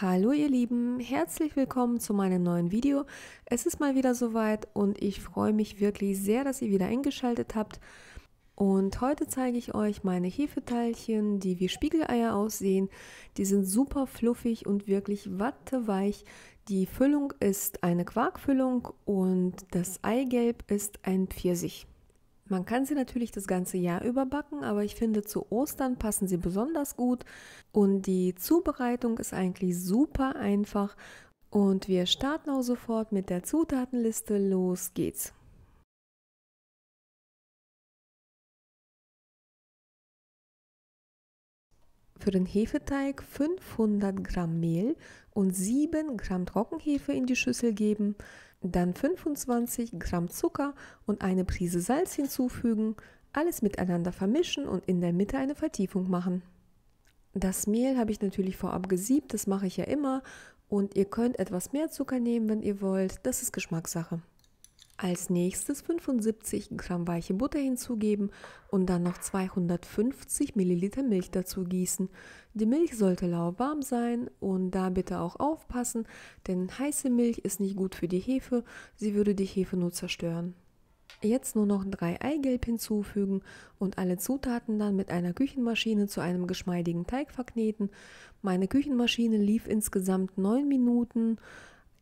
Hallo ihr Lieben, herzlich willkommen zu meinem neuen Video. Es ist mal wieder soweit und ich freue mich wirklich sehr, dass ihr wieder eingeschaltet habt. Und heute zeige ich euch meine Hefeteilchen, die wie Spiegeleier aussehen. Die sind super fluffig und wirklich watteweich. Die Füllung ist eine Quarkfüllung und das Eigelb ist ein Pfirsich. Man kann sie natürlich das ganze Jahr über backen, aber ich finde, zu Ostern passen sie besonders gut. Und die Zubereitung ist eigentlich super einfach. Und wir starten auch sofort mit der Zutatenliste. Los geht's! Für den Hefeteig 500 Gramm Mehl und 7 Gramm Trockenhefe in die Schüssel geben, dann 25 Gramm Zucker und eine Prise Salz hinzufügen, alles miteinander vermischen und in der Mitte eine Vertiefung machen. Das Mehl habe ich natürlich vorab gesiebt, das mache ich ja immer, und ihr könnt etwas mehr Zucker nehmen, wenn ihr wollt, das ist Geschmackssache. Als nächstes 75 Gramm weiche Butter hinzugeben und dann noch 250 Milliliter Milch dazu gießen. Die Milch sollte lauwarm sein und da bitte auch aufpassen, denn heiße Milch ist nicht gut für die Hefe, sie würde die Hefe nur zerstören. Jetzt nur noch 3 Eigelb hinzufügen und alle Zutaten dann mit einer Küchenmaschine zu einem geschmeidigen Teig verkneten. Meine Küchenmaschine lief insgesamt 9 Minuten.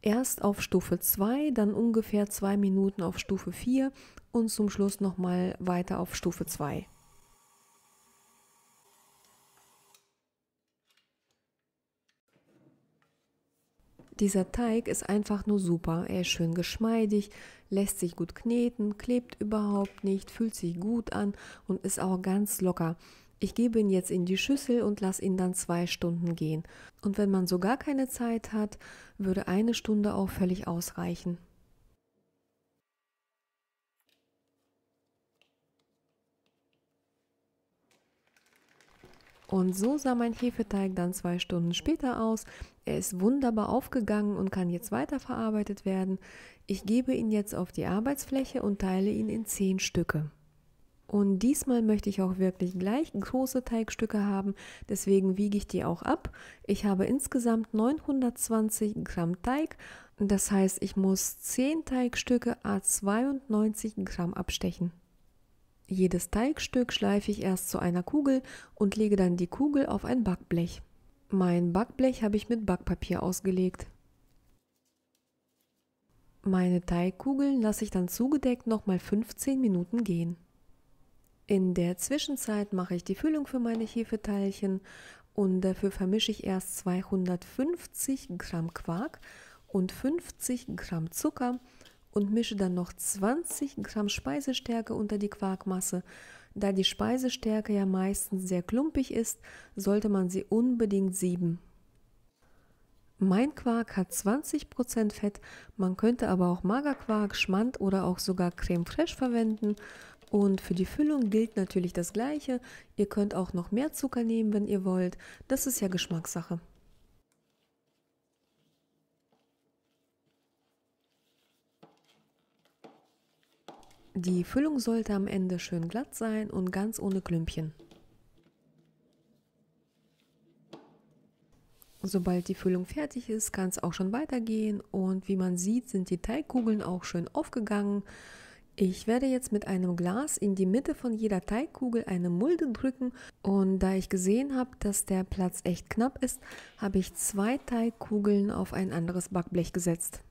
Erst auf Stufe 2, dann ungefähr 2 Minuten auf Stufe 4 und zum Schluss nochmal weiter auf Stufe 2. Dieser Teig ist einfach nur super. Er ist schön geschmeidig, lässt sich gut kneten, klebt überhaupt nicht, fühlt sich gut an und ist auch ganz locker. Ich gebe ihn jetzt in die Schüssel und lasse ihn dann 2 Stunden gehen. Und wenn man so gar keine Zeit hat, würde 1 Stunde auch völlig ausreichen. Und so sah mein Hefeteig dann 2 Stunden später aus. Er ist wunderbar aufgegangen und kann jetzt weiterverarbeitet werden. Ich gebe ihn jetzt auf die Arbeitsfläche und teile ihn in 10 Stücke. Und diesmal möchte ich auch wirklich gleich große Teigstücke haben, deswegen wiege ich die auch ab. Ich habe insgesamt 920 Gramm Teig, das heißt, ich muss 10 Teigstücke à 92 Gramm abstechen. Jedes Teigstück schleife ich erst zu einer Kugel und lege dann die Kugel auf ein Backblech. Mein Backblech habe ich mit Backpapier ausgelegt. Meine Teigkugeln lasse ich dann zugedeckt nochmal 15 Minuten gehen. In der Zwischenzeit mache ich die Füllung für meine Hefeteilchen und dafür vermische ich erst 250 Gramm Quark und 50 Gramm Zucker und mische dann noch 20 Gramm Speisestärke unter die Quarkmasse. Da die Speisestärke ja meistens sehr klumpig ist, sollte man sie unbedingt sieben. Mein Quark hat 20% Fett, man könnte aber auch Magerquark, Schmand oder auch sogar Creme Fraiche verwenden. Und für die Füllung gilt natürlich das Gleiche. Ihr könnt auch noch mehr Zucker nehmen, wenn ihr wollt. Das ist ja Geschmackssache. Die Füllung sollte am Ende schön glatt sein und ganz ohne Klümpchen. Sobald die Füllung fertig ist, kann es auch schon weitergehen und wie man sieht, sind die Teigkugeln auch schön aufgegangen. Ich werde jetzt mit einem Glas in die Mitte von jeder Teigkugel eine Mulde drücken und da ich gesehen habe, dass der Platz echt knapp ist, habe ich 2 Teigkugeln auf ein anderes Backblech gesetzt.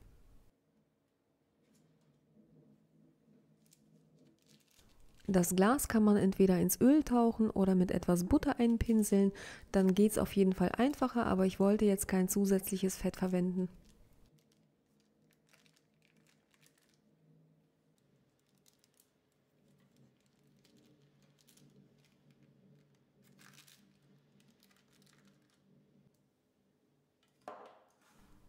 Das Glas kann man entweder ins Öl tauchen oder mit etwas Butter einpinseln, dann geht es auf jeden Fall einfacher, aber ich wollte jetzt kein zusätzliches Fett verwenden.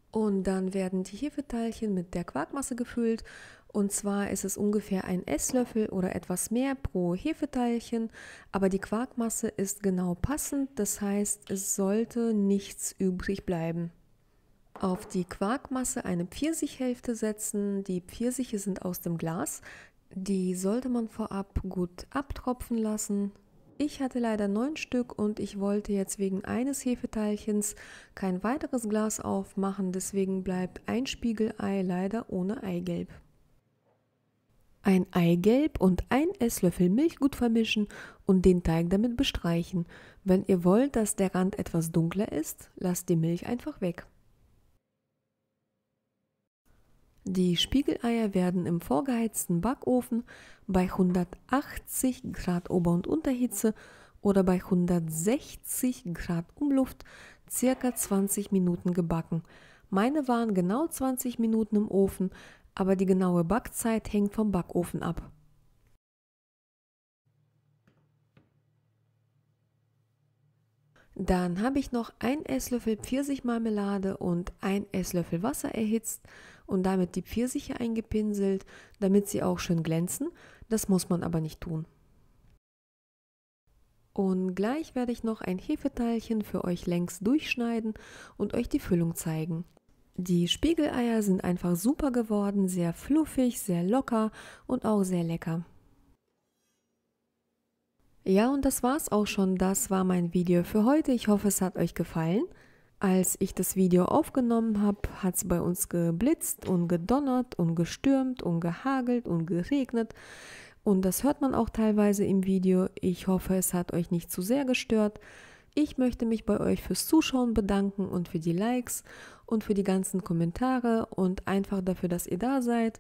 Und dann werden die Hefeteilchen mit der Quarkmasse gefüllt. Und zwar ist es ungefähr ein Esslöffel oder etwas mehr pro Hefeteilchen. Aber die Quarkmasse ist genau passend, das heißt, es sollte nichts übrig bleiben. Auf die Quarkmasse eine Pfirsichhälfte setzen. Die Pfirsiche sind aus dem Glas. Die sollte man vorab gut abtropfen lassen. Ich hatte leider 9 Stück und ich wollte jetzt wegen eines Hefeteilchens kein weiteres Glas aufmachen, deswegen bleibt ein Spiegelei leider ohne Eigelb. Ein Eigelb und ein Esslöffel Milch gut vermischen und den Teig damit bestreichen. Wenn ihr wollt, dass der Rand etwas dunkler ist, lasst die Milch einfach weg. Die Spiegeleier werden im vorgeheizten Backofen bei 180 Grad Ober- und Unterhitze oder bei 160 Grad Umluft circa 20 Minuten gebacken. Meine waren genau 20 Minuten im Ofen, aber die genaue Backzeit hängt vom Backofen ab. Dann habe ich noch 1 Esslöffel Pfirsichmarmelade und 1 Esslöffel Wasser erhitzt und damit die Pfirsiche eingepinselt, damit sie auch schön glänzen. Das muss man aber nicht tun. Und gleich werde ich noch ein Hefeteilchen für euch längs durchschneiden und euch die Füllung zeigen. Die Spiegeleier sind einfach super geworden, sehr fluffig, sehr locker und auch sehr lecker. Ja, und das war's auch schon. Das war mein Video für heute. Ich hoffe, es hat euch gefallen. Als ich das Video aufgenommen habe, hat es bei uns geblitzt und gedonnert und gestürmt und gehagelt und geregnet. Und das hört man auch teilweise im Video. Ich hoffe, es hat euch nicht zu sehr gestört. Ich möchte mich bei euch fürs Zuschauen bedanken und für die Likes und für die ganzen Kommentare und einfach dafür, dass ihr da seid.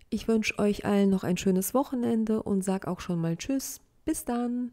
Ich wünsche euch allen noch ein schönes Wochenende und sage auch schon mal Tschüss. Bis dann!